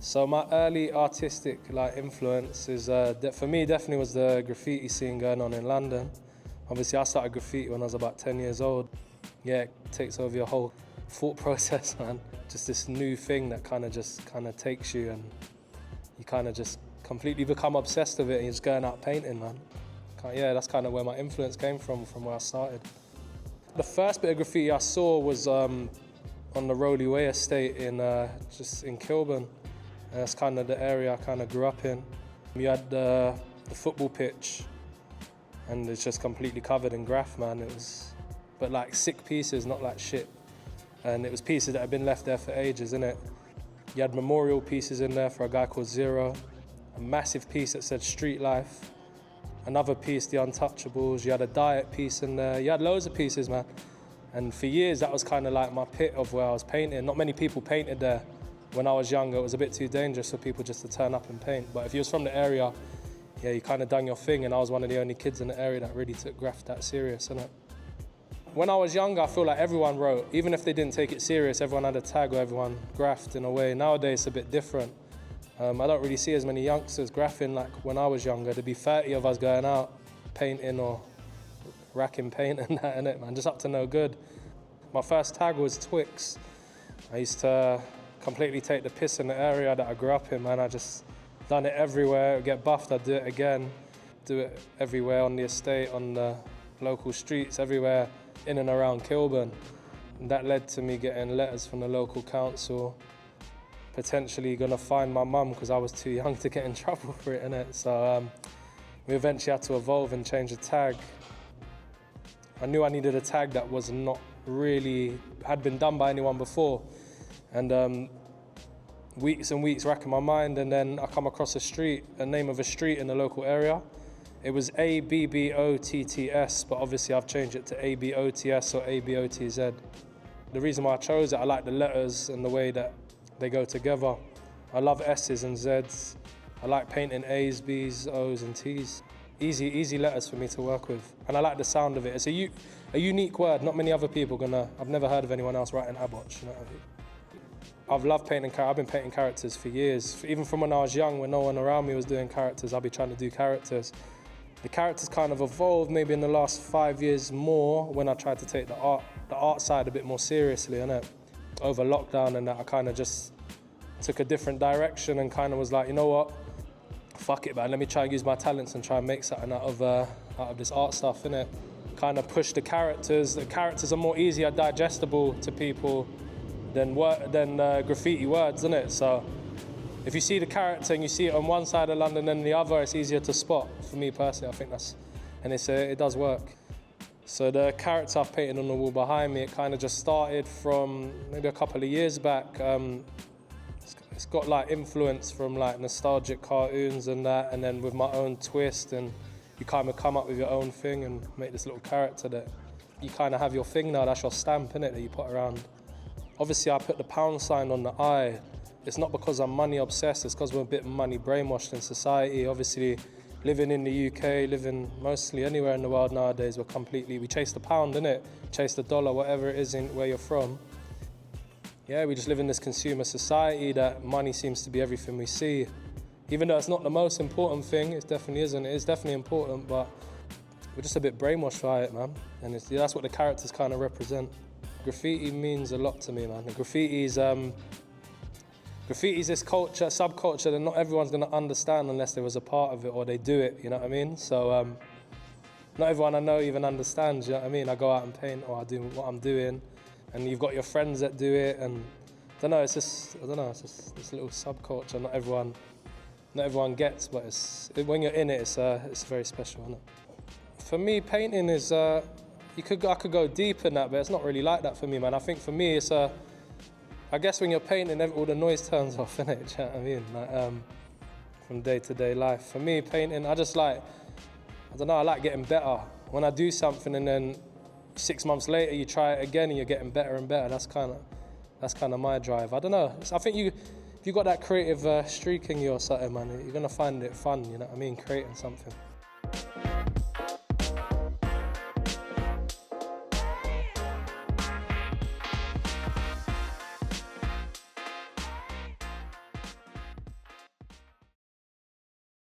So my early artistic influence is, for me, definitely was the graffiti scene going on in London. Obviously, I started graffiti when I was about 10 years old. Yeah, it takes over your whole thought process, man. Just this new thing that kind of takes you, and you kind of just completely become obsessed with it, and you're just going out painting, man. Yeah, that's kind of where my influence came from where I started. The first bit of graffiti I saw was on the Roley Way estate just in Kilburn. And that's kind of the area I kind of grew up in. You had the football pitch, and it's just completely covered in graff, man. But like sick pieces, not like shit. And it was pieces that had been left there for ages, innit? You had memorial pieces in there for a guy called Zero, a massive piece that said Street Life, another piece, The Untouchables. You had a diet piece in there. You had loads of pieces, man. And for years, that was kind of like my pit of where I was painting. Not many people painted there. When I was younger, it was a bit too dangerous for people just to turn up and paint. But if you was from the area, yeah, you kind of done your thing, and I was one of the only kids in the area that really took graff that serious, innit? When I was younger, I feel like everyone wrote. Even if they didn't take it serious, everyone had a tag or everyone graphed in a way. Nowadays, it's a bit different. I don't really see as many youngsters graphing like when I was younger. There'd be 30 of us going out painting or racking paint and that, innit, man? Just up to no good. My first tag was Twix. I used to completely take the piss in the area that I grew up in, man. I just done it everywhere. Get buffed, I'd do it again. Do it everywhere on the estate, on the local streets, everywhere in and around Kilburn. And that led to me getting letters from the local council, potentially gonna fine my mum because I was too young to get in trouble for it, innit? So we eventually had to evolve and change the tag. I knew I needed a tag that was not really, had been done by anyone before. And weeks and weeks racking my mind, and then I come across a name of a street in the local area. It was Abbotts, but obviously I've changed it to Abotz or Abotz. The reason why I chose it, I like the letters and the way that they go together. I love S's and Z's. I like painting A's, B's, O's and T's. Easy letters for me to work with. And I like the sound of it. It's a unique word. Not many other people I've never heard of anyone else writing Abotz, you know what I mean? I've loved painting characters. I've been painting characters for years. Even from when I was young, when no one around me was doing characters, I'd be trying to do characters. The characters kind of evolved maybe in the last 5 years more when I tried to take the art side a bit more seriously, innit? Over lockdown and that, I kind of just took a different direction and kind of was like, you know what? Fuck it, man. Let me try and use my talents and try and make something out of this art stuff, innit? Kind of push the characters. The characters are more easier digestible to people than graffiti words, isn't it? So if you see the character and you see it on one side of London and the other, it's easier to spot. For me personally, I think it does work. So the character I've painted on the wall behind me, it kind of just started from maybe a couple of years back. It's got like influence from like nostalgic cartoons and that, and then with my own twist, and you kind of come up with your own thing and make this little character that you kind of have your thing now. That's your stamp, innit, that you put around. Obviously, I put the pound sign on the eye. It's not because I'm money obsessed, it's because we're a bit money brainwashed in society. Obviously, living in the UK, living mostly anywhere in the world nowadays, we chase the pound, innit? Chase the dollar, whatever it is where you're from. Yeah, we just live in this consumer society that money seems to be everything we see. Even though it's not the most important thing, it definitely isn't. It is definitely important, but we're just a bit brainwashed by it, man. And that's what the characters kind of represent. Graffiti means a lot to me, man. And graffiti's this culture, subculture that not everyone's gonna understand unless they was a part of it or they do it, you know what I mean? So not everyone I know even understands, you know what I mean? I go out and paint or I do what I'm doing, and you've got your friends that do it, and it's just this little subculture not everyone gets, but when you're in it, it's very special, isn't it? For me, painting is I could go deep in that, but it's not really like that for me, man. I think for me, I guess when you're painting, all the noise turns off, innit? Do you know what I mean? Like, from day-to-day life. For me, painting, I like getting better. When I do something and then 6 months later you try it again and you're getting better and better, that's kind of my drive. I don't know. I think if you got that creative streak in you or something, man, you're gonna find it fun, you know what I mean? Creating something.